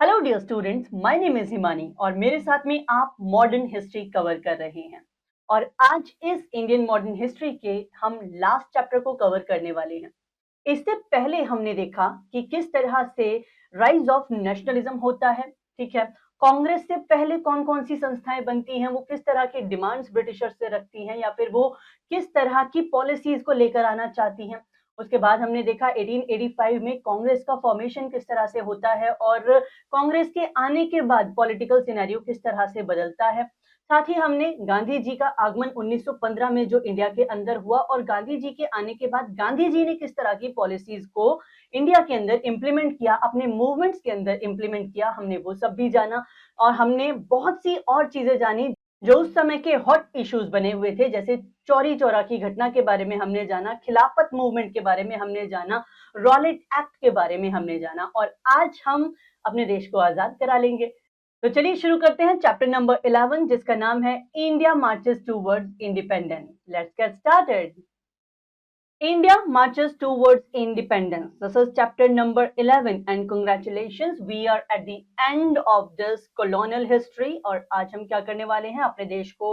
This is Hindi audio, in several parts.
Hello dear students, my name is Himani और मेरे साथ में आप मॉडर्न हिस्ट्री कवर कर रहे हैं। और आज इस इंडियन मॉडर्न हिस्ट्री के हम लास्ट चैप्टर को कवर करने वाले हैं। इससे पहले हमने देखा कि किस तरह से राइज ऑफ नेशनलिज्म होता है। ठीक है, कांग्रेस से पहले कौन कौन सी संस्थाएं बनती हैं, वो किस तरह के डिमांड्स ब्रिटिशर्स से रखती हैं या फिर वो किस तरह की पॉलिसीज को लेकर आना चाहती हैं। उसके बाद हमने देखा 1885 में कांग्रेस का फॉर्मेशन किस तरह से होता है और कांग्रेस के आने के बाद पॉलिटिकल सिनेरियो किस तरह से बदलता है। साथ ही हमने गांधी जी का आगमन 1915 में जो इंडिया के अंदर हुआ और गांधी जी के आने के बाद गांधी जी ने किस तरह की पॉलिसीज को इंडिया के अंदर इंप्लीमेंट किया, अपने मूवमेंट्स के अंदर इंप्लीमेंट किया, हमने वो सब भी जाना। और हमने बहुत सी और चीजें जानी जो उस समय के हॉट इश्यूज बने हुए थे, जैसे चौरी चौरा की घटना के बारे में हमने जाना, खिलाफत मूवमेंट के बारे में हमने जाना, रॉलेट एक्ट के बारे में हमने जाना और आज हम अपने देश को आजाद करा लेंगे। तो चलिए शुरू करते हैं चैप्टर नंबर 11 जिसका नाम है India marches towards independence. Let's get started. India marches towards independence. This is chapter number 11 and congratulations, we are at the end of this colonial history। और आज हम क्या करने वाले हैं, अपने देश को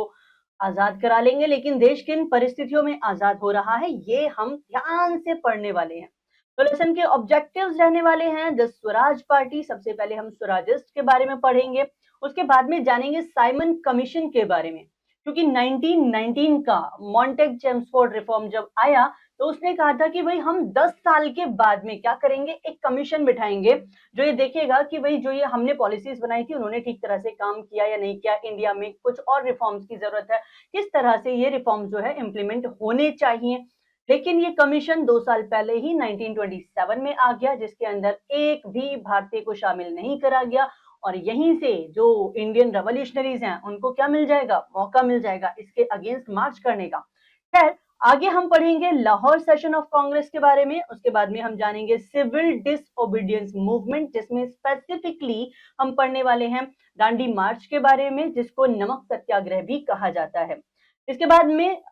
आजाद करा लेंगे। लेकिन देश किन परिस्थितियों में आजाद हो रहा है ये हम ध्यान से पढ़ने वाले हैं। तो लेसन के ऑब्जेक्टिव्स रहने वाले हैं द स्वराज पार्टी। सबसे पहले हम स्वराजिस्ट के बारे में पढ़ेंगे, उसके बाद में जानेंगे साइमन कमीशन के बारे में। क्योंकि 1919 का मॉन्टेग चेम्सफोर्ड रिफॉर्म जब आया तो उसने कहा था कि भाई हम 10 साल के बाद में क्या करेंगे, एक कमीशन बिठाएंगे जो ये देखेगा कि भाई जो ये हमने पॉलिसीज बनाई थी उन्होंने ठीक तरह से काम किया या नहीं किया, इंडिया में कुछ और रिफॉर्म्स की जरूरत है, किस तरह से ये रिफॉर्म्स जो है इंप्लीमेंट होने चाहिए। लेकिन ये कमीशन 2 साल पहले ही 1927 में आ गया जिसके अंदर एक भी भारतीय को शामिल नहीं करा गया और यहीं से जो इंडियन रेवोल्यूशनरीज हैं उनको क्या मिल जाएगा, मौका मिल जाएगा इसके अगेंस्ट मार्च करने का। खैर, आगे हम पढ़ेंगे लाहौर सेशन ऑफ कांग्रेस के बारे में, उसके बाद में हम जानेंगे सिविल डिसओबीडियंस मूवमेंट जिसमें स्पेसिफिकली हम पढ़ने वाले हैं दांडी मार्च के बारे में जिसको नमक सत्याग्रह भी कहा जाता है। इसके बाद में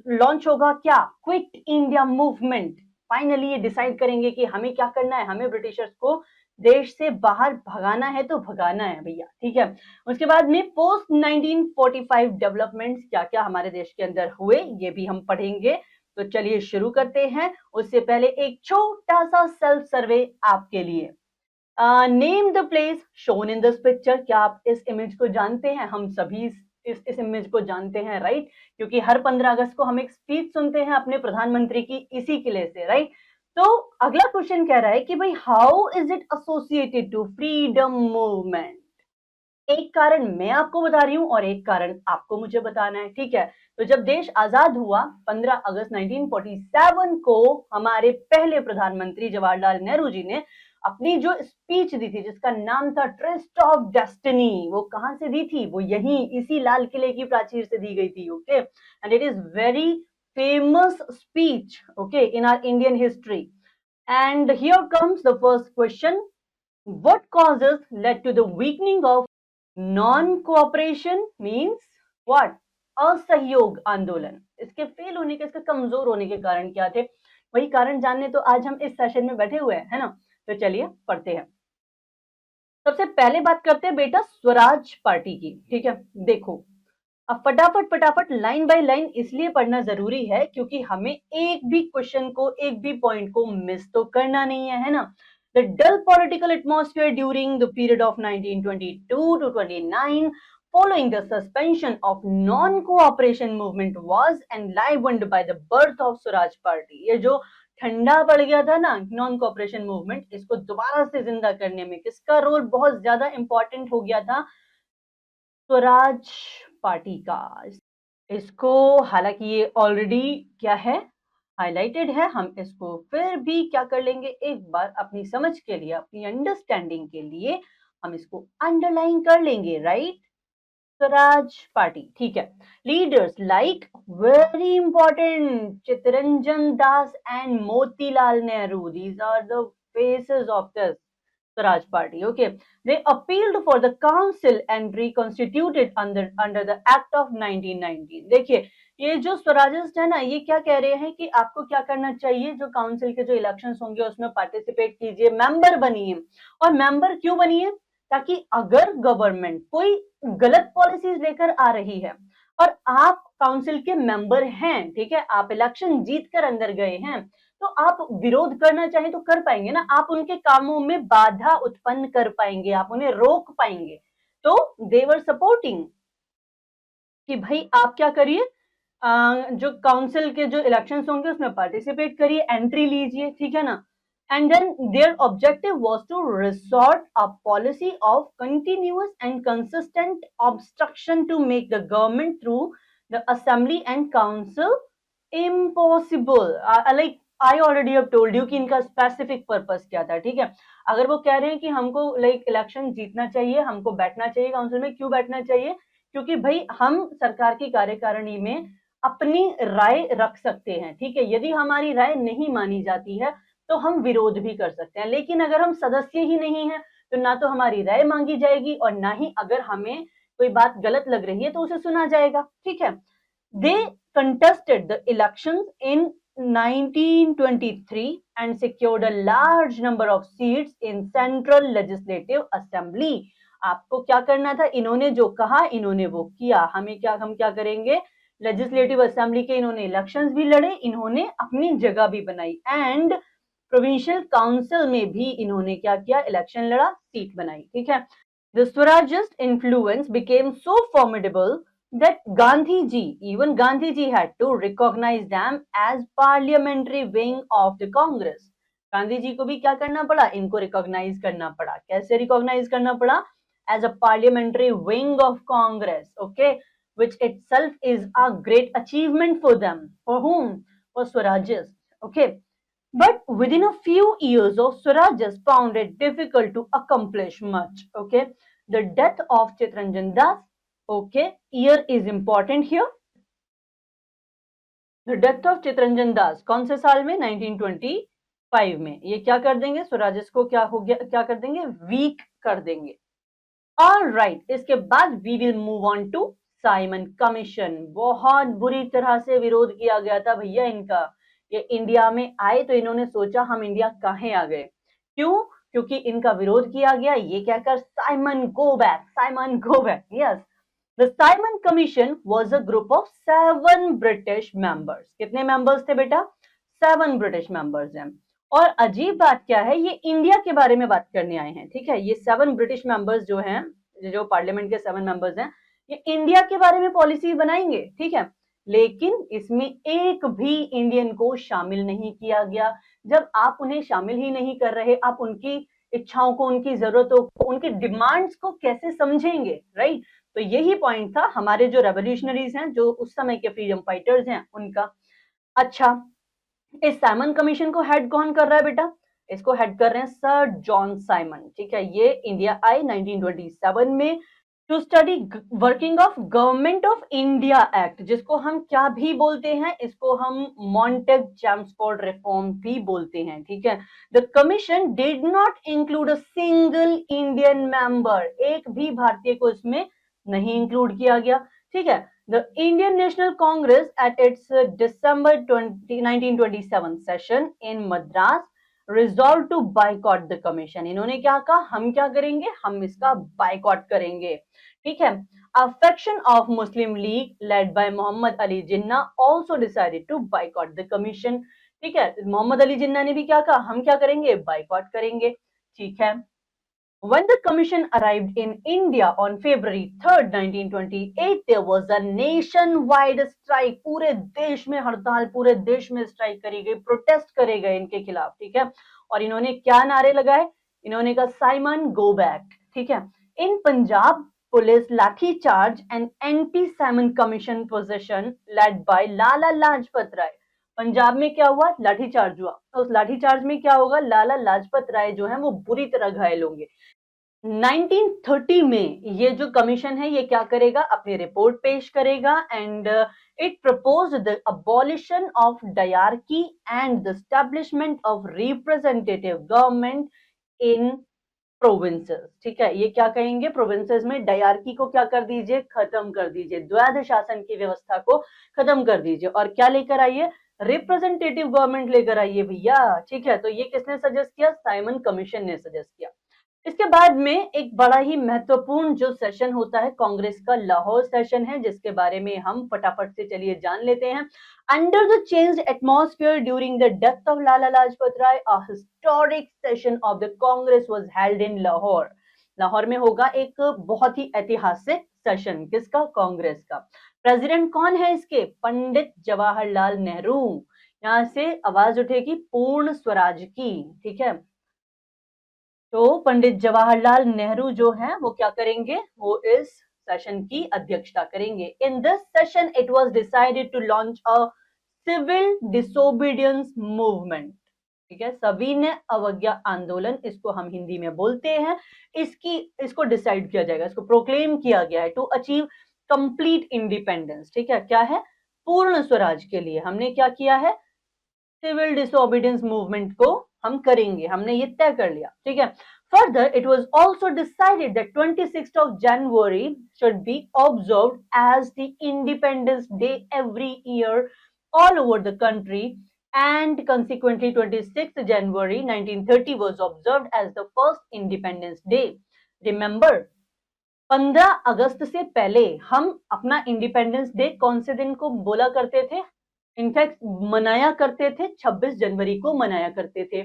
लॉन्च होगा क्या, क्विट इंडिया मूवमेंट। फाइनली ये डिसाइड करेंगे कि हमें क्या करना है, हमें ब्रिटिशर्स को देश से बाहर भगाना है तो भगाना है भैया, ठीक है। उसके बाद में पोस्ट 1945 डेवलपमेंट्स क्या क्या हमारे देश के अंदर हुए ये भी हम पढ़ेंगे। तो चलिए शुरू करते हैं। उससे पहले एक छोटा सा सेल्फ सर्वे आपके लिए। Name the place shown in this picture. क्या आप इस इमेज को जानते हैं? हम सभी इस इमेज को जानते हैं, राइट? क्योंकि हर 15 अगस्त को हम एक स्पीच सुनते हैं अपने प्रधानमंत्री की इसी किले से, राइट? तो अगला क्वेश्चन कह रहा है कि भाई how is it associated to freedom movement. एक कारण मैं आपको बता रही हूं और एक कारण आपको मुझे बताना है, ठीक है। तो जब देश आजाद हुआ 15 अगस्त 1947 को हमारे पहले प्रधानमंत्री जवाहरलाल नेहरू जी ने अपनी जो स्पीच दी थी जिसका नाम था ट्रस्ट ऑफ डेस्टिनी, वो कहां से दी थी? वो यहीं इसी लाल किले की प्राचीर से दी गई थी, okay. And it is very famous speech, okay, in our Indian history. And here comes the first question. What causes led to the weakening of non-cooperation means what? असहयोग आंदोलन। इसके फेल होने के, इसके कमजोर होने के कारण क्या थे? वही कारण जानने तो आज हम इस सेशन में बैठे हुए हैं, है ना? तो चलिए पढ़ते हैं। सबसे पहले बात करते हैं बेटा स्वराज पार्टी की, ठीक है। देखो अब फटाफट फटाफट लाइन बाय लाइन इसलिए पढ़ना जरूरी है क्योंकि हमें एक भी क्वेश्चन को, एक भी पॉइंट को मिस तो करना नहीं है ना। The dull political atmosphere during the period of 1922 to 29 following the suspension of non-cooperation movement was enlivened by the birth of Swaraj Party। ये जो ठंडा पड़ गया था ना नॉन कोऑपरेशन मूवमेंट, इसको दोबारा से जिंदा करने में किसका रोल बहुत ज्यादा इंपॉर्टेंट हो गया था? स्वराज पार्टी का। इसको हालांकि ये ऑलरेडी क्या है, हाईलाइटेड है, हम इसको फिर भी क्या कर लेंगे, एक बार अपनी समझ के लिए, अपनी अंडरस्टैंडिंग के लिए हम इसको अंडरलाइन कर लेंगे, राइट? स्वराज पार्टी, ठीक है। Leaders like very important Chittaranjan Das and Motilal Nehru, these are the faces of this Swaraj Party. Okay, they appealed for the council and reconstituted under the Act of 1919। देखिए ये जो स्वराजिस्ट है ना, ये क्या कह रहे हैं कि आपको क्या करना चाहिए, जो काउंसिल के जो इलेक्शंस होंगे उसमें पार्टिसिपेट कीजिए, मेंबर बनिए। और मेंबर क्यों बनिए? ताकि अगर गवर्नमेंट कोई गलत पॉलिसीज लेकर आ रही है और आप काउंसिल के मेंबर हैं, ठीक है, आप इलेक्शन जीत कर अंदर गए हैं, तो आप विरोध करना चाहें तो कर पाएंगे ना, आप उनके कामों में बाधा उत्पन्न कर पाएंगे, आप उन्हें रोक पाएंगे। तो दे वर सपोर्टिंग कि भाई आप क्या करिए, जो काउंसिल के जो इलेक्शंस होंगे उसमें पार्टिसिपेट करिए, एंट्री लीजिए, ठीक है ना। And then their objective was to resort a policy of continuous and consistent obstruction to make the government through the assembly and council impossible. Like I already have told you कि इनका स्पेसिफिक पर्पस क्या था, ठीक है। अगर वो कह रहे हैं कि हमको लाइक इलेक्शन जीतना चाहिए, हमको बैठना चाहिए काउंसिल में, क्यों बैठना चाहिए? क्योंकि भाई हम सरकार की कार्यकारिणी में अपनी राय रख सकते हैं, ठीक है। यदि हमारी राय नहीं मानी जाती है तो हम विरोध भी कर सकते हैं, लेकिन अगर हम सदस्य ही नहीं है तो ना तो हमारी राय मांगी जाएगी और ना ही अगर हमें कोई बात गलत लग रही है तो उसे सुना जाएगा, ठीक है। दे contested the elections in 1923 and secured a large number of seats in Central Legislative Assembly। आपको क्या करना था, इन्होंने जो कहा इन्होंने वो किया। हम क्या करेंगे, लेजिस्लेटिव असेंबली के इन्होंने इलेक्शंस भी लड़े, इन्होंने अपनी जगह भी बनाई, एंड प्रोविंशियल काउंसिल में भी इन्होंने क्या किया, इलेक्शन लड़ा, सीट बनाई, ठीक है। The Swarajist influence became so formidable that even Gandhi ji had to recognize them as parliamentary wing of the Congress। Gandhi ji को भी क्या करना पड़ा, इनको रिकॉग्नाइज करना पड़ा। कैसे रिकॉग्नाइज करना पड़ा? As a parliamentary wing of Congress, okay, which itself is a great achievement for them. For whom? For Swarajists, okay। But within a few years of Swarajist found it difficult to accomplish much, okay। The death of Chittaranjan Das, okay, year is important here। The death of Chittaranjan Das कौन से साल में? 1925 में। ये क्या कर देंगे, स्वराजिस्ट को क्या हो गया, क्या कर देंगे, वीक कर देंगे। ऑलराइट, इसके बाद we will move on to Simon Commission. बहुत बुरी तरह से विरोध किया गया था भैया इनका। ये इंडिया में आए तो इन्होंने सोचा हम इंडिया काहे आ गए, क्यों? क्योंकि इनका विरोध किया गया ये कहकर, Simon go back, Simon go back. Yes, the Simon commission was a group of 7 British members. कितने मेंबर्स थे बेटा? 7 ब्रिटिश मेंबर्स हैं। और अजीब बात क्या है, ये इंडिया के बारे में बात करने आए हैं, ठीक है। ये 7 ब्रिटिश मेंबर्स जो हैं, जो पार्लियामेंट के 7 मेंबर्स हैं, ये इंडिया के बारे में पॉलिसी बनाएंगे, ठीक है। लेकिन इसमें एक भी इंडियन को शामिल नहीं किया गया। जब आप उन्हें शामिल ही नहीं कर रहे, आप उनकी इच्छाओं को, उनकी जरूरतों को, उनकी डिमांड्स को कैसे समझेंगे, राइट। तो यही पॉइंट था हमारे जो रेवोल्यूशनरीज हैं, जो उस समय के फ्रीडम फाइटर्स हैं, उनका। अच्छा, इस साइमन कमीशन को हेड कौन कर रहा है बेटा? इसको हेड कर रहे हैं सर जॉन साइमन, ठीक है। ये इंडिया आए 1927 में to study working of Government of India Act, जिसको हम क्या भी बोलते हैं, इसको हम मॉन्टेग चैम्सफोर्ड रिफॉर्म भी बोलते हैं, ठीक है। The commission did not include a single Indian member, एक भी भारतीय को इसमें नहीं इंक्लूड किया गया, ठीक है। The Indian National Congress at its December 1927 session in Madras resolved to boycott the commission। इन्होंने क्या कहा, हम क्या करेंगे, हम इसका बायकॉट करेंगे, ठीक है। A faction of Muslim League led by Muhammad Ali Jinnah also decided to boycott the commission। ठीक है, मोहम्मद अली जिन्ना ने भी क्या कहा, हम क्या करेंगे, बायकॉट करेंगे, ठीक है। When the commission arrived in India on February 3rd, 1928, there was a nationwide strike। पूरे देश में हड़ताल, पूरे देश में स्ट्राइक करी गई, प्रोटेस्ट करे गए इनके खिलाफ, ठीक है। और इन्होंने क्या नारे लगाए, इन्होंने कहा साइमन गो बैक, ठीक है। In Punjab police lathi charge and anti Simon Commission position led by Lala Lajpat Rai. Punjab में क्या हुआ, लाठीचार्ज हुआ। उस लाठीचार्ज में क्या होगा, लाला लाजपत राय जो है वो बुरी तरह घायल होंगे। 1930 में ये जो कमीशन है ये क्या करेगा, अपनी रिपोर्ट पेश करेगा, and it proposed the abolition of dyarchy and the establishment of representative government in provinces, ठीक है। ये क्या कहेंगे, प्रोविंसेस में डायरकी को क्या कर दीजिए, खत्म कर दीजिए, द्वैध शासन की व्यवस्था को खत्म कर दीजिए, और क्या लेकर आइए, रिप्रेजेंटेटिव गवर्नमेंट लेकर आइए भैया, ठीक है। तो ये किसने सजेस्ट किया, साइमन कमीशन ने सजेस्ट किया। इसके बाद में एक बड़ा ही महत्वपूर्ण जो सेशन होता है कांग्रेस का, लाहौर सेशन है, जिसके बारे में हम फटाफट से चलिए जान लेते हैं। Under the changed atmosphere during the death of Lala Lajpat Rai, a historic session of the Congress was held in Lahore. Lahore में होगा एक बहुत ही ऐतिहासिक सेशन, किसका? कांग्रेस का। प्रेसिडेंट कौन है इसके? पंडित जवाहरलाल नेहरू। यहां से आवाज उठेगी पूर्ण स्वराज की, ठीक है। तो पंडित जवाहरलाल नेहरू जो है वो क्या करेंगे? वो इस सेशन की अध्यक्षता करेंगे। In this session it was decided to launch a civil disobedience movement, ठीक है, सविनय अवज्ञा आंदोलन इसको हम हिंदी में बोलते हैं। इसको डिसाइड किया जाएगा, इसको प्रोक्लेम किया गया है टू अचीव कंप्लीट इंडिपेंडेंस, ठीक है। क्या है? पूर्ण स्वराज के लिए हमने क्या किया है? सिविल डिसोबीडियंस मूवमेंट को हम करेंगे, हमने ये तय कर लिया, ठीक है। Further, it was also decided that 26th of January should be observed as the Independence Day every year all over the country, and consequently 26th January 1930 was observed as the first Independence Day. Remember, 15 अगस्त से पहले हम अपना इंडिपेंडेंस डे कौन से दिन को बोला करते थे? इनफैक्ट मनाया करते थे 26 जनवरी को मनाया करते थे।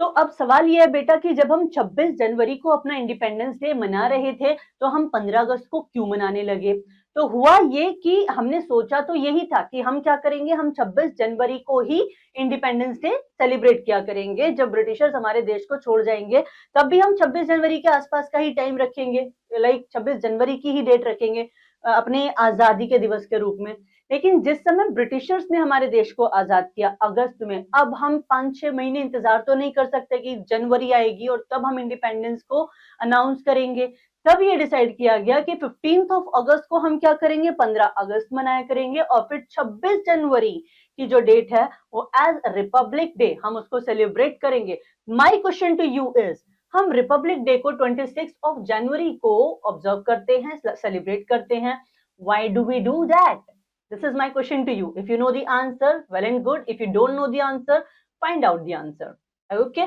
तो अब सवाल ये है बेटा कि जब हम 26 जनवरी को अपना इंडिपेंडेंस डे मना रहे थे तो हम 15 अगस्त को क्यों मनाने लगे? तो हुआ ये कि हमने सोचा तो यही था कि हम क्या करेंगे, हम 26 जनवरी को ही इंडिपेंडेंस डे सेलिब्रेट किया करेंगे। जब ब्रिटिशर्स हमारे देश को छोड़ जाएंगे तब भी हम 26 जनवरी के आसपास का ही टाइम रखेंगे, लाइक 26 जनवरी की ही डेट रखेंगे अपने आजादी के दिवस के रूप में। लेकिन जिस समय ब्रिटिशर्स ने हमारे देश को आजाद किया अगस्त में, अब हम 5-6 महीने इंतजार तो नहीं कर सकते कि जनवरी आएगी और तब हम इंडिपेंडेंस को अनाउंस करेंगे। तब ये डिसाइड किया गया कि 15th ऑफ अगस्त को हम क्या करेंगे, 15 अगस्त मनाया करेंगे, और फिर 26 जनवरी की जो डेट है वो एज रिपब्लिक डे हम उसको सेलिब्रेट करेंगे। My question to you is, हम रिपब्लिक डे को 26 ऑफ जनवरी को ऑब्जर्व करते हैं, सेलिब्रेट करते हैं। Why do we do that? This is my question to you. If you know the answer, well and good. If you don't know the answer, find out the answer. Okay?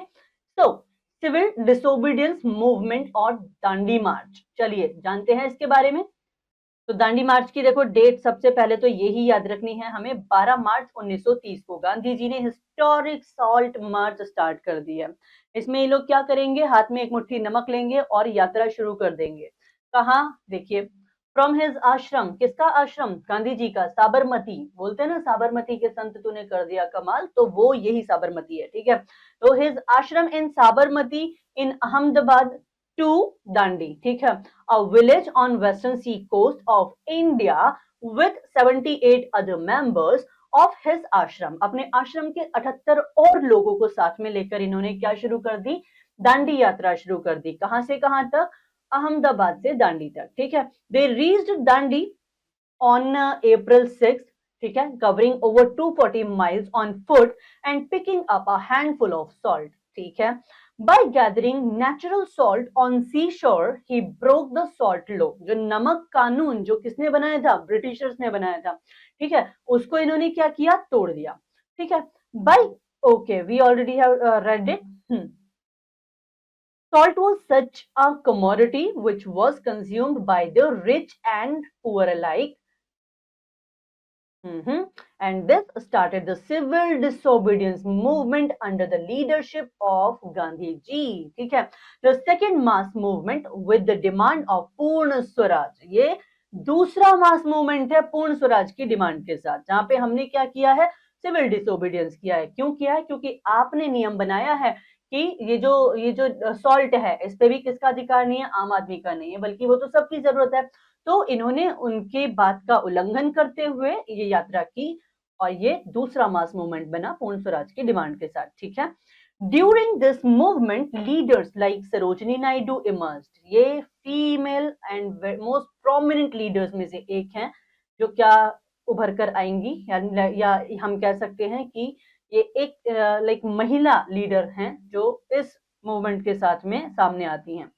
So, civil disobedience movement और दांडी मार्च, चलिए जानते हैं इसके बारे में। तो दांडी मार्च की देखो डेट सबसे पहले तो यही याद रखनी है हमें, 12 मार्च 1930 को गांधी जी ने हिस्टोरिक सॉल्ट मार्च स्टार्ट कर दी है। इसमें ये लोग क्या करेंगे, हाथ में एक मुट्ठी नमक लेंगे और यात्रा शुरू कर देंगे। कहाँ? देखिए, फ्रॉम हिज आश्रम, किसका आश्रम? गांधी जी का, साबरमती। बोलते हैं ना साबरमती के संत तूने कर दिया कमाल, तो वो यही साबरमती है, ठीक है। तो हिज आश्रम इन साबरमती इन अहमदाबाद टू दांडी, ठीक है, a village on western sea coast of India with 78 other members of his आश्रम। अपने आश्रम के 78 और लोगों को साथ में लेकर इन्होंने क्या शुरू कर दी? दांडी यात्रा शुरू कर दी। कहां से कहां तक? अहमदाबाद से दांडी तक, ठीक है। They reached Dandi on April 6, ठीक है, covering over 240 miles on foot and picking up a handful of salt, ठीक है। By gathering natural salt on seashore, he broke the salt law. जो नमक कानून जो किसने बनाया था? ब्रिटिशर्स ने बनाया था, ठीक है, उसको इन्होंने क्या किया? तोड़ दिया, ठीक है। By okay, we already have read it. Salt was such a commodity which was consumed by the rich and poor alike. And this started the civil disobedience movement under the leadership of Gandhi ji. ठीक है, the second mass movement with the demand of पूर्ण स्वराज, ये दूसरा मास मूवमेंट है पूर्ण स्वराज की डिमांड के साथ, जहां पे हमने क्या किया है? सिविल डिसोबीडियंस किया है। क्यों किया है? क्योंकि आपने नियम बनाया है कि ये जो सॉल्ट है इस पे भी किसका अधिकार नहीं है? आम आदमी का नहीं है, बल्कि वो तो सबकी जरूरत है। तो इन्होंने उनके बात का उल्लंघन करते हुए ये यात्रा की और ये दूसरा मास मूवमेंट बना पूर्ण स्वराज की डिमांड के साथ, ठीक है। During this movement leaders like Sarojini Naidu emerged, ये female and most prominent leaders में से एक हैं जो क्या उभर कर आएंगी, या हम कह सकते हैं कि ये एक लाइक महिला लीडर हैं जो इस मूवमेंट के साथ में सामने आती हैं।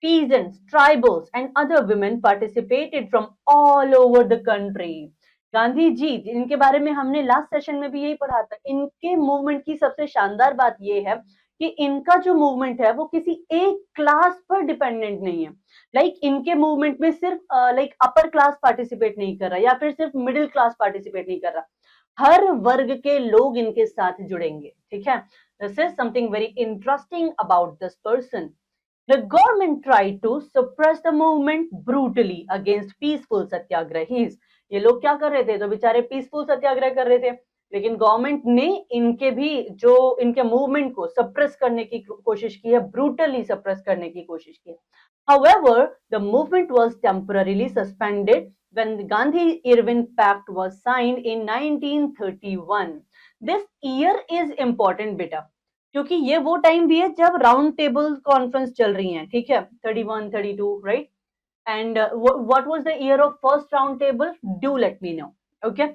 Peasants, tribals and other women participated from all over the country. Gandhi ji, इनके बारे में हमने लास्ट सेशन में भी यही पढ़ा था। इनके मूवमेंट की सबसे शानदार बात ये है कि इनका जो मूवमेंट है वो किसी एक क्लास पर डिपेंडेंट नहीं है। लाइक इनके मूवमेंट में सिर्फ लाइक अपर क्लास पार्टिसिपेट नहीं कर रहा या फिर सिर्फ मिडिल क्लास पार्टिसिपेट नहीं कर रहा, हर वर्ग के लोग इनके साथ जुड़ेंगे। ठीक है, this is something very interesting about this person. The government tried to suppress the movement brutally against peaceful satyagrahis. ये लोग क्या कर रहे थे, तो बेचारे पीसफुल सत्याग्रह कर रहे थे, लेकिन गवर्नमेंट ने इनके भी जो इनके मूवमेंट को सप्रेस करने की कोशिश की है, ब्रूटली सप्रेस करने की कोशिश की है। However, the movement was temporarily suspended when the Gandhi-Irwin Pact was signed in 1931. This year is important बेटा, क्योंकि ये वो टाइम भी है जब राउंड टेबल कॉन्फ्रेंस चल रही है। ठीक है, 31, 32, right. And what was the year of first round table, do let me know. Okay,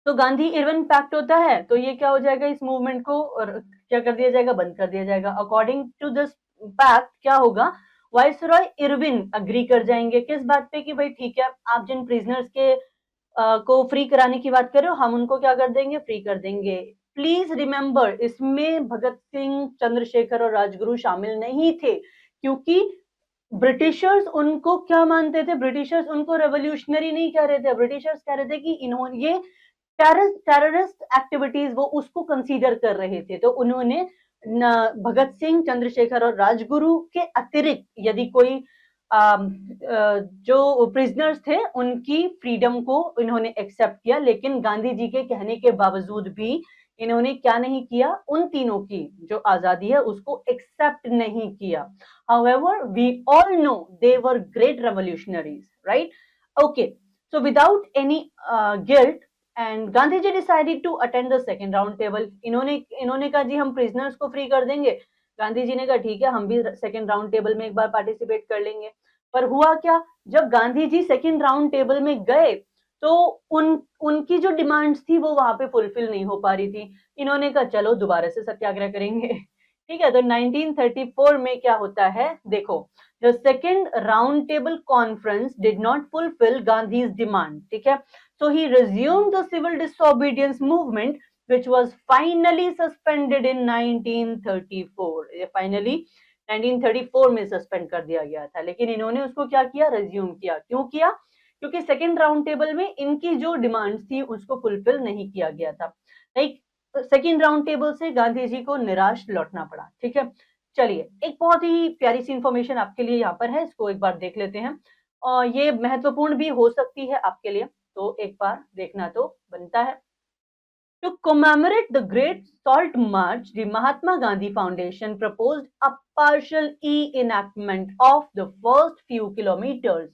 तो गांधी इरविन पैक्ट होता है, तो ये क्या हो जाएगा, इस मूवमेंट को क्या कर दिया जाएगा, बंद कर दिया जाएगा। अकॉर्डिंग टू दिस पैक्ट क्या होगा, वाइसरॉय इरविन अग्री कर जाएंगे किस बात पे, कि भाई ठीक है, आप जिन प्रिजनर्स के को फ्री कराने की बात कर रहे हो, हम उनको क्या कर देंगे, फ्री कर देंगे। प्लीज रिमेंबर, इसमें भगत सिंह, चंद्रशेखर और राजगुरु शामिल नहीं थे, क्योंकि ब्रिटिशर्स उनको क्या मानते थे, ब्रिटिशर्स उनको रेवोल्यूशनरी नहीं कह रहे थे, ब्रिटिशर्स कह रहे थे कि इन्होंने ये टेररिस्ट एक्टिविटीज वो उसको कंसीडर कर रहे थे। तो उन्होंने भगत सिंह, चंद्रशेखर और राजगुरु के अतिरिक्त यदि कोई जो प्रिजनर्स थे उनकी फ्रीडम को इन्होंने एक्सेप्ट किया, लेकिन गांधी जी के कहने के बावजूद भी इन्होंने क्या नहीं किया, उन तीनों की जो आजादी है उसको एक्सेप्ट नहीं किया। However, we all know they were great revolutionaries, right? Okay, so without any guilt, and Gandhi ji decided to attend the second round table. इन्होंने कहा जी हम प्रिजनर्स को फ्री कर देंगे। गांधी जी ने कहा ठीक है, हम भी सेकेंड राउंड टेबल में एक बार पार्टिसिपेट कर लेंगे। पर हुआ क्या, जब Gandhi ji second round table में गए तो उनकी जो डिमांड्स थी वो वहां पे फुलफिल नहीं हो पा रही थी। इन्होंने कहा चलो दोबारा से सत्याग्रह करेंगे। ठीक है, तो 1934 में क्या होता है, देखो, the second round table conference did not fulfil Gandhi's demand. ठीक है, so he resumed the civil disobedience movement which was finally suspended in 1934. ये finally 1934 में सस्पेंड कर दिया गया था, लेकिन इन्होंने उसको क्या किया, रिज्यूम किया। क्यों किया, क्योंकि सेकेंड राउंड टेबल में इनकी जो डिमांड्स थी उसको फुलफिल नहीं किया गया था। लाइक सेकेंड राउंड टेबल से गांधी जी को निराश लौटना पड़ा। ठीक है, चलिए एक बहुत ही प्यारी सी इंफॉर्मेशन आपके लिए यहाँ पर है, इसको एक बार देख लेते हैं, और ये महत्वपूर्ण भी हो सकती है आपके लिए, तो एक बार देखना तो बनता है। To commemorate the Great Salt March, the Mahatma Gandhi Foundation proposed a partial e-enactment of the first few kilometers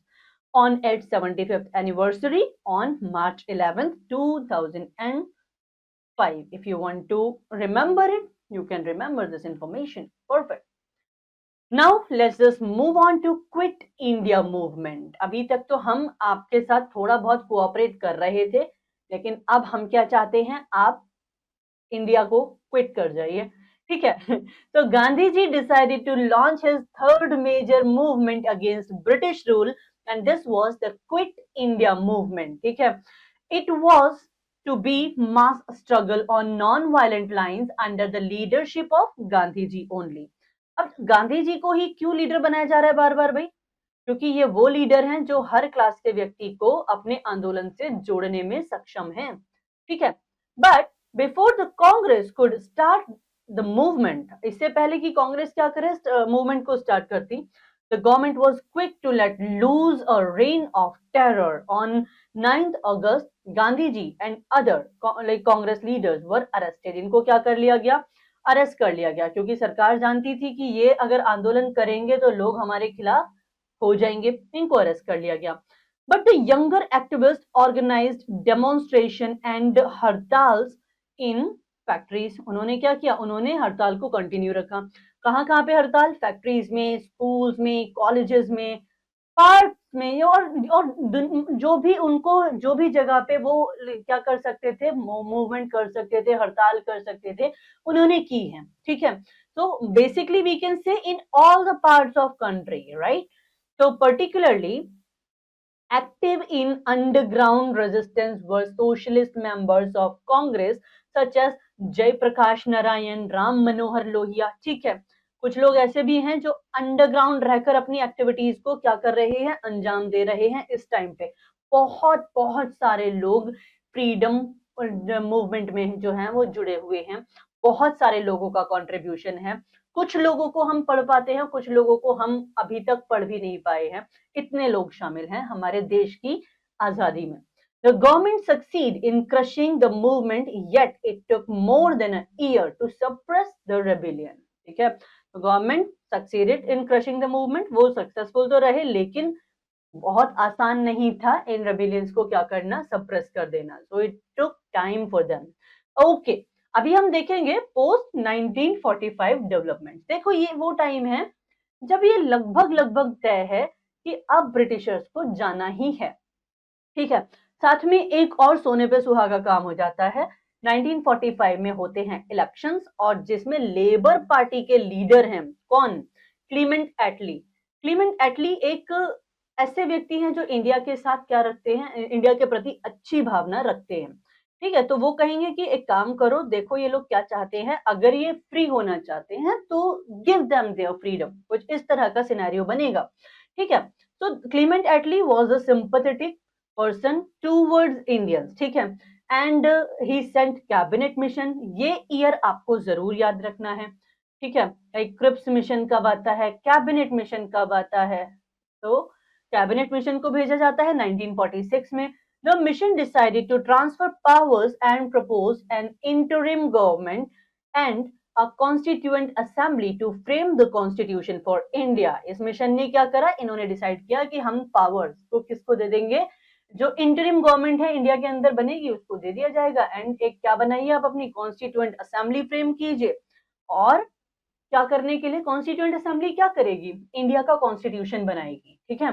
on its 75th anniversary on March 11th, 2005. If you want to remember it, you can remember this information. Perfect. Now let's just move on to Quit India movement. अभी तक तो हम आपके साथ थोड़ा बहुत कोऑपरेट कर रहे थे, लेकिन अब हम क्या चाहते हैं, आप इंडिया को क्विट कर जाइए। ठीक है, तो Gandhi ji decided to launch his third major movement against British rule and this was the Quit India movement. ठीक है, it was to be mass struggle on non-violent lines under the leadership of Gandhi ji only. अब गांधी जी को ही क्यों लीडर बनाया जा रहा है बार बार भाई, क्योंकि ये वो लीडर हैं जो हर क्लास के व्यक्ति को अपने आंदोलन से जोड़ने में सक्षम हैं। ठीक है, but before the Congress could start the movement, इससे पहले कि कांग्रेस क्या करे मूवमेंट को स्टार्ट करती, the government was quick to let loose a reign of terror on 9th August. Gandhi ji and other like Congress leaders were arrested. इनको क्या कर लिया गया, अरेस्ट कर लिया गया, क्योंकि सरकार जानती थी कि ये अगर आंदोलन करेंगे तो लोग हमारे खिलाफ हो जाएंगे। इनको अरेस्ट कर लिया गया। But the younger activist organised demonstration and hartals in factories. उन्होंने क्या किया, उन्होंने हड़ताल को कंटिन्यू रखा। कहाँ कहाँ पे हड़ताल, फैक्ट्रीज में, स्कूल्स में, कॉलेजेस में, पार्क में, और जो भी जगह पे वो क्या कर सकते थे, मूवमेंट कर सकते थे, हड़ताल कर सकते थे, उन्होंने की है। ठीक है, तो basically we can say in all the parts of country, right. So particularly active in underground resistance were socialist members of Congress such as Jayaprakash Narayan, Ram Manohar Lohia, ठीक है। कुछ लोग ऐसे भी हैं जो अंडरग्राउंड रहकर अपनी एक्टिविटीज को क्या कर रहे हैं, अंजाम दे रहे हैं इस टाइम पे। बहुत बहुत सारे लोग फ्रीडम मूवमेंट में जो है वो जुड़े हुए हैं, बहुत सारे लोगों का कंट्रीब्यूशन है। कुछ लोगों को हम पढ़ पाते हैं, कुछ लोगों को हम अभी तक पढ़ भी नहीं पाए हैं। इतने लोग शामिल हैं हमारे देश की आजादी में। The government succeed in crushing the movement, yet it took more than a year to suppress the rebellion. ठीक है, तो government succeeded in crushing the movement, वो सक्सेसफुल तो रहे लेकिन बहुत आसान नहीं था इन रेबिलियंस को क्या करना, सप्रेस कर देना। So it took time for them. Okay, अभी हम देखेंगे पोस्ट 1945 डेवलपमेंट। देखो ये वो टाइम है जब ये लगभग लगभग तय है कि अब ब्रिटिशर्स को जाना ही है, ठीक है। साथ में एक और सोने पे सुहागा काम हो जाता है। 1945 में होते हैं इलेक्शंस और जिसमें लेबर पार्टी के लीडर हैं कौन, क्लीमेंट एटली। क्लीमेंट एटली एक ऐसे व्यक्ति हैं जो इंडिया के साथ क्या रखते हैं, इंडिया के प्रति अच्छी भावना रखते हैं, ठीक है। तो वो कहेंगे कि एक काम करो, देखो ये लोग क्या चाहते हैं, अगर ये फ्री होना चाहते हैं तो गिव देम देयर फ्रीडम, कुछ इस तरह का सिनेरियो बनेगा, ठीक है। तो Clement Attlee was a sympathetic person towards Indians, ठीक है, and he sent Cabinet Mission. ये ईयर आपको जरूर याद रखना है, ठीक है। एक क्रिप्स मिशन कब आता है, कैबिनेट मिशन कब आता है, तो कैबिनेट मिशन को भेजा जाता है 1946 में। The mission decided to transfer powers and propose an interim government and a constituent assembly to frame the constitution for India. इस मिशन ने क्या करा, इन्होंने डिसाइड किया कि हम पावर्स को किसको दे देंगे, जो इंटरिम गवर्नमेंट है इंडिया के अंदर बनेगी उसको दे दिया जाएगा, एंड एक क्या बनाइए आप अपनी कॉन्स्टिट्यूएंट असेंबली फ्रेम कीजिए। और क्या करने के लिए, कॉन्स्टिट्यूएंट असेंबली क्या करेगी, इंडिया का कॉन्स्टिट्यूशन बनाएगी, ठीक है।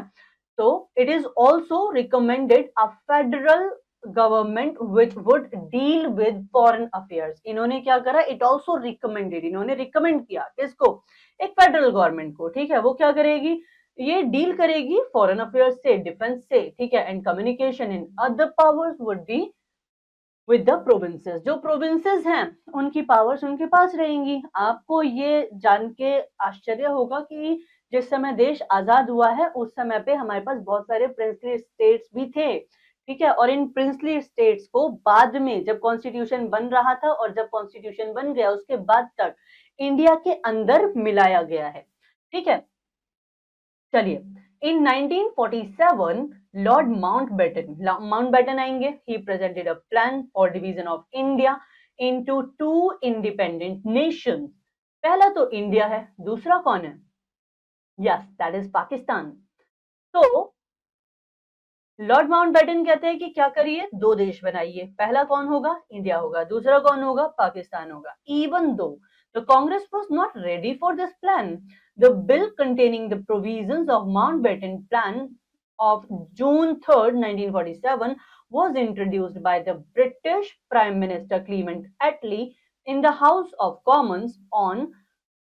तो it is also recommended a federal government which would deal with foreign affairs. इन्होंने क्या करा, इट ऑल्सो रिकमेंडेड, इन्होंने रिकमेंड किया किसको, एक फेडरल गवर्नमेंट को, ठीक है। वो क्या करेगी, ये डील करेगी फॉरेन अफेयर्स से, डिफेंस से, ठीक है, and communication in other powers would be with the provinces. जो प्रोविंसेस हैं उनकी पावर्स उनके पास रहेंगी। आपको ये जान के आश्चर्य होगा कि जिस समय देश आजाद हुआ है उस समय पे हमारे पास बहुत सारे प्रिंसली स्टेट्स भी थे, ठीक है। और इन प्रिंसली स्टेट्स को बाद में जब कॉन्स्टिट्यूशन बन रहा था और जब कॉन्स्टिट्यूशन बन गया उसके बाद तक इंडिया के अंदर मिलाया गया है, ठीक है। चलिए, इन 1947 लॉर्ड माउंटबेटन आएंगे। He presented a plan for division of India into two independent Nations. पहला तो इंडिया है, दूसरा कौन है, यस दैट इज पाकिस्तान। तो लॉर्ड माउंटबेटन कहते हैं कि क्या करिए, दो देश बनाइए, पहला कौन होगा, इंडिया होगा, दूसरा कौन होगा, पाकिस्तान होगा। Even though the Congress was not ready for this plan. The bill containing the provisions of Mountbatten Plan of June 3rd, 1947 was introduced by the British Prime Minister Clement Attlee in the House of Commons on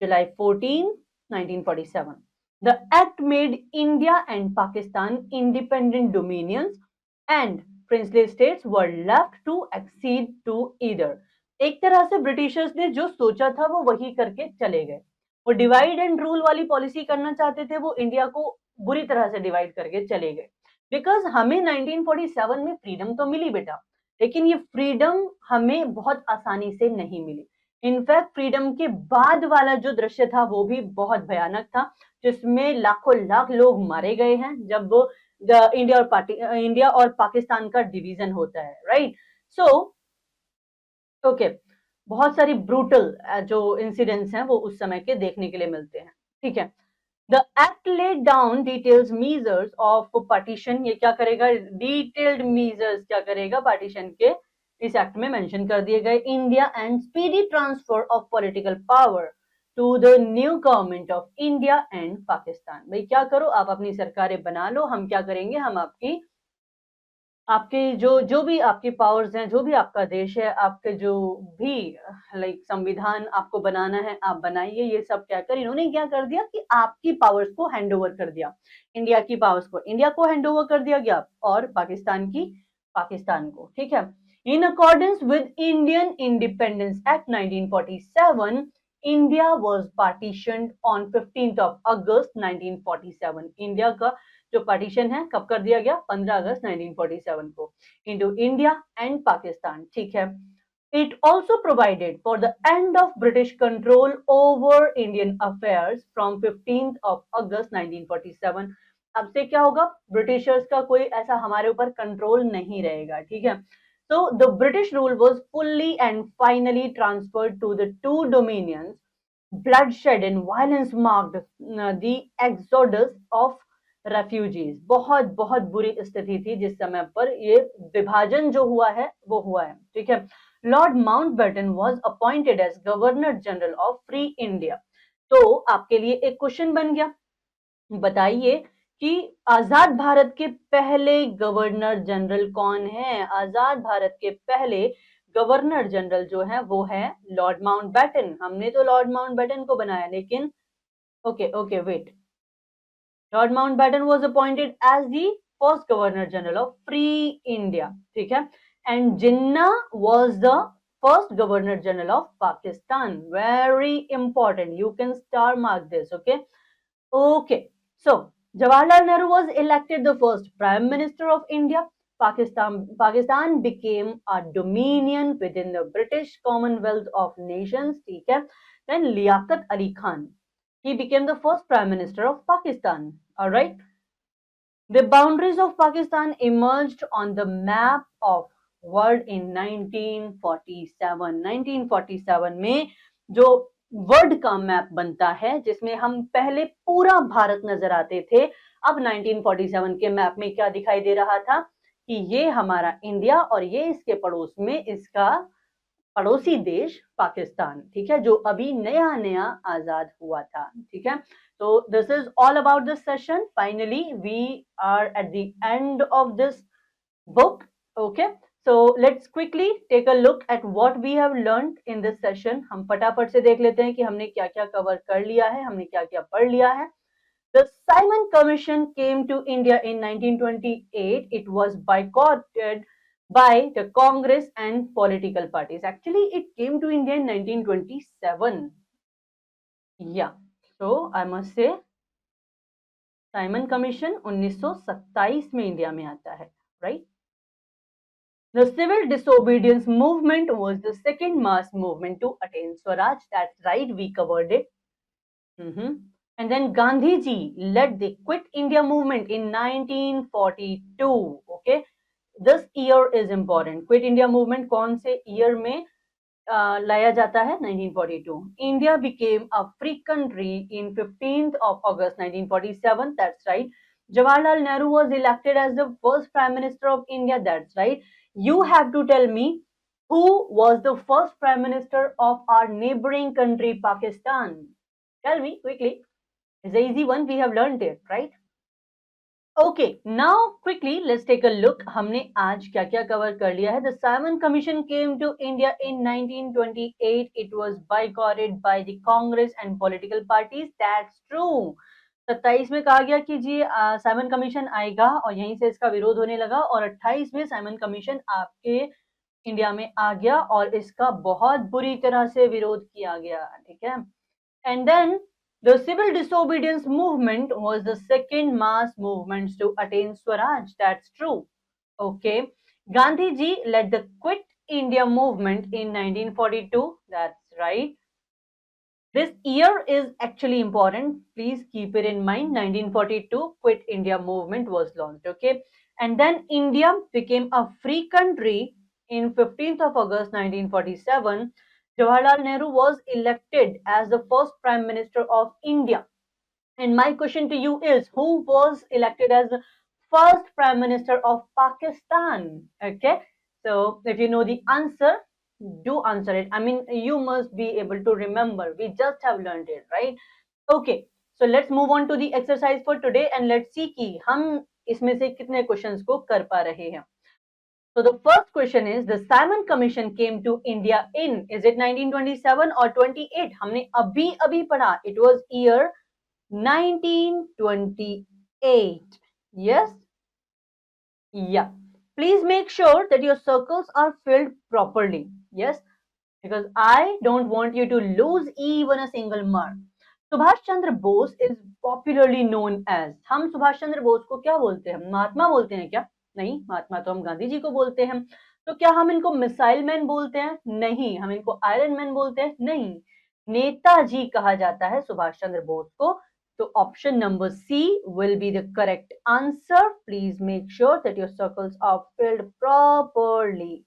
July 14, 1947. The act made India and Pakistan independent dominions and princely states were left to accede to either. एक तरह से ब्रिटिशर्स ने जो सोचा था वो वही करके चले गए। वो डिवाइड एंड रूल वाली पॉलिसी करना चाहते थे, वो इंडिया को बुरी तरह से डिवाइड करके चले गए। बिकॉज हमें 1947 में फ्रीडम तो मिली बेटा, लेकिन ये फ्रीडम हमें बहुत आसानी से नहीं मिली। इनफैक्ट फ्रीडम के बाद वाला जो दृश्य था वो भी बहुत भयानक था, जिसमें लाखों लाख लोग मारे गए हैं जब इंडिया और पाकिस्तान का डिवीजन होता है, राइट। सो ओके, बहुत सारी ब्रूटल जो इंसिडेंट्स हैं वो उस समय के देखने के लिए मिलते हैं, ठीक है। The act laid down details measures of partition. ये क्या करेगा, डिटेल्ड मीजर्स क्या करेगा, पार्टीशन के इस एक्ट में मेंशन कर दिए गए। India and speedy transfer of political power to the new government of India and Pakistan. भाई क्या करो, आप अपनी सरकारें बना लो, हम क्या करेंगे, हम आपके जो भी आपकी पावर्स हैं, जो भी आपका देश है, आपके जो भी लाइक संविधान आपको बनाना है आप बनाइए, ये सब कहकर इन्होंने क्या कर दिया कि आपकी पावर्स को हैंड ओवर कर दिया। इंडिया की पावर्स को इंडिया को हैंड ओवर कर दिया गया और पाकिस्तान की पाकिस्तान को, ठीक है। In accordance with Indian Independence Act 1947, India was partitioned on 15th of August 1947. India का जो पार्टीशन है कब कर दिया गया? 15 अगस्त 1947 को, into India and Pakistan. ठीक है. It also provided for the end of British control over Indian affairs from 15th of August 1947. अब से क्या होगा? ब्रिटिशर्स का कोई ऐसा हमारे ऊपर कंट्रोल नहीं रहेगा. ठीक है. So the British rule was fully and finally transferred to the two dominions. Bloodshed and violence marked the exodus of refugees. बहुत बहुत बुरी स्थिति थी जिस समय पर ये विभाजन जो हुआ है वो हुआ है. ठीक है. Lord Mountbatten was appointed as Governor General of Free India. तो आपके लिए एक क्वेश्चन बन गया, बताइए कि आजाद भारत के पहले गवर्नर जनरल कौन है? आजाद भारत के पहले गवर्नर जनरल जो है वो है लॉर्ड माउंटबेटन. हमने तो लॉर्ड माउंटबेटन को बनाया, लेकिन okay wait, Lord Mountbatten was appointed as the first governor general of free India. ठीक है. And Jinnah was the first governor general of Pakistan. Very important, you can star mark this. Okay, so Jawaharlal Nehru was elected the first Prime Minister of India. Pakistan became a dominion within the British Commonwealth of Nations. ठीक है. Then Liaquat Ali Khan, he became the first Prime Minister of Pakistan. All right. The boundaries of Pakistan emerged on the map of world in 1947. 1947 में जो वर्ल्ड का मैप बनता है जिसमें हम पहले पूरा भारत नजर आते थे, अब 1947 के मैप में क्या दिखाई दे रहा था कि ये हमारा इंडिया और ये इसके पड़ोस में इसका पड़ोसी देश पाकिस्तान. ठीक है, जो अभी नया नया आजाद हुआ था. ठीक है. So this is all about this session. Finally, we are at the end of this book. Okay. So let's quickly take a look at what we have learned in this session. हम फटाफट से देख लेते हैं कि हमने क्या क्या कवर कर लिया है, हमने क्या क्या पढ़ लिया है. The Simon Commission came to India in 1928. It was boycotted by the Congress and political parties. Actually, it came to India in 1927. Yeah. So I must say, Simon commission 1927 में इंडिया में आता है, right? The civil disobedience movement was the second mass movement to attain Swaraj. That's right, we covered it. And then Gandhi ji led the Quit India movement in 1942. Okay, this year is important. Quit India movement कौन से year में लाया जाता है? 1942. India became a free country in 15th of August 1947. That's right. Jawaharlal Nehru was elected as the first Prime Minister of India. That's right. You have to tell me who was the first Prime Minister of our neighboring country, Pakistan. Tell me quickly. It's an easy one. We have learned it, right? Okay, now quickly let's take a look. हमने आज क्या क्या कवर कर लिया है. The Simon Commission came to India in 1928. It was boycotted by the Congress and political parties. That's true. 27 में कहा गया कि जी साइमन कमीशन आएगा और यहीं से इसका विरोध होने लगा, और 28 में साइमन कमीशन आपके इंडिया में आ गया और इसका बहुत बुरी तरह से विरोध किया गया. ठीक है. And then the civil disobedience movement was the second mass movement to attain Swaraj. That's true. Okay. Gandhi ji led the Quit India movement in 1942. That's right. This year is actually important. Please keep it in mind. 1942 Quit India movement was launched. Okay. And then India became a free country in 15th of August 1947. Jawaharlal Nehru was elected as the first Prime Minister of India. And my question to you is, who was elected as the first Prime Minister of Pakistan? Okay. So if you know the answer, do answer it. I mean, you must be able to remember. We just have learned it, right? Okay. So let's move on to the exercise for today and let's see कि हम इसमें से कितने questions को कर पा रहे हैं. So the first question is, the Simon Commission came to India in, is it 1927 or 28? हमने अभी पढ़ा, it was year 1928. Yes? Yeah. Please make sure that your circles are filled properly. Yes, because I don't want you to lose even a single mark. Subhash Chandra Bose is popularly known as, हम सुभाष चंद्र बोस को क्या बोलते हैं? महात्मा बोलते हैं क्या? नहीं, महात्मा तो हम गांधी जी को बोलते हैं. तो क्या हम इनको मिसाइल मैन बोलते हैं? नहीं. हम इनको आयरन मैन बोलते हैं? नहीं. नेताजी कहा जाता है सुभाष चंद्र बोस को. So option number C will be the correct answer. Please make sure that your circles are filled properly.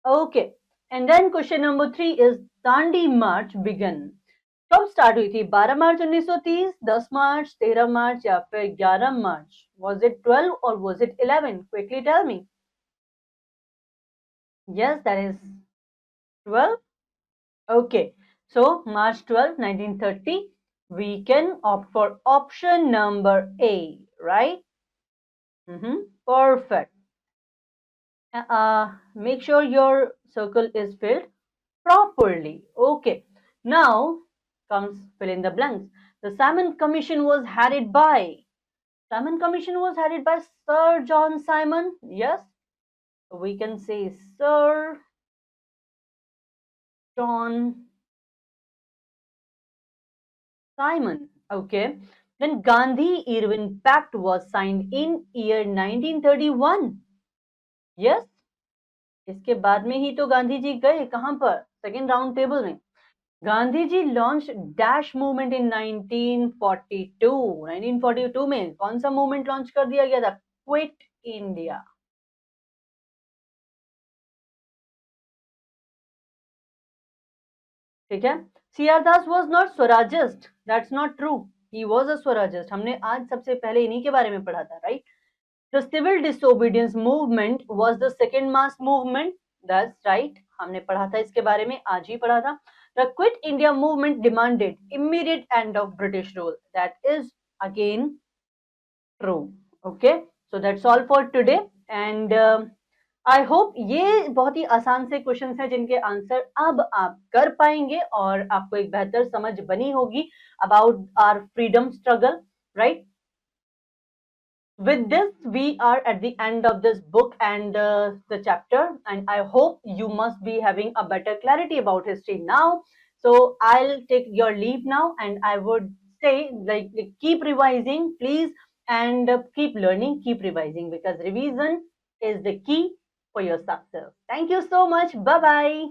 Okay. And then question number 3 is Dandi March began. कब स्टार्ट हुई थी? 12 मार्च 1930, 10 मार्च, 13 मार्च या फिर 11 मार्च? Was it 12 or was it 11? Quickly tell me. Yes, that is 12. Okay. So March 12, 1930. We can opt for option number A, right? Perfect. Make sure your circle is filled properly. Okay. Now comes fill in the blanks. The Simon Commission was headed by. Simon Commission was headed by Sir John Simon. Yes, we can say Sir John Simon. Okay. Then Gandhi-Irwin Pact was signed in year 1931. Yes. इसके बाद में ही तो गांधी जी गए कहां पर? सेकेंड राउंड टेबल में. Gandhi ji launch dash movement in 1942. 1942 में कौन सा मूवमेंट लॉन्च कर दिया गया था? Quit India. ठीक है. CR Das was not Swarajist. That's not true. He was a Swarajist. हमने आज सबसे पहले इन्हीं के बारे में पढ़ा था, right? The civil disobedience movement was the second mass movement. That's right. हमने पढ़ा था इसके बारे में, आज ही पढ़ा था. The Quit India movement demanded immediate end of British rule. That is again true. Okay, so that's all for today. And I hope ये बहुत ही आसान से क्वेश्चंस हैं जिनके आंसर अब आप कर पाएंगे और आपको एक बेहतर समझ बनी होगी about our freedom struggle, right? With this, we are at the end of this book and the chapter, and I hope you must be having a better clarity about history now. So I'll take your leave now, and I would say, like, keep revising, please, and keep learning, keep revising, because revision is the key for your success. Thank you so much. Bye bye.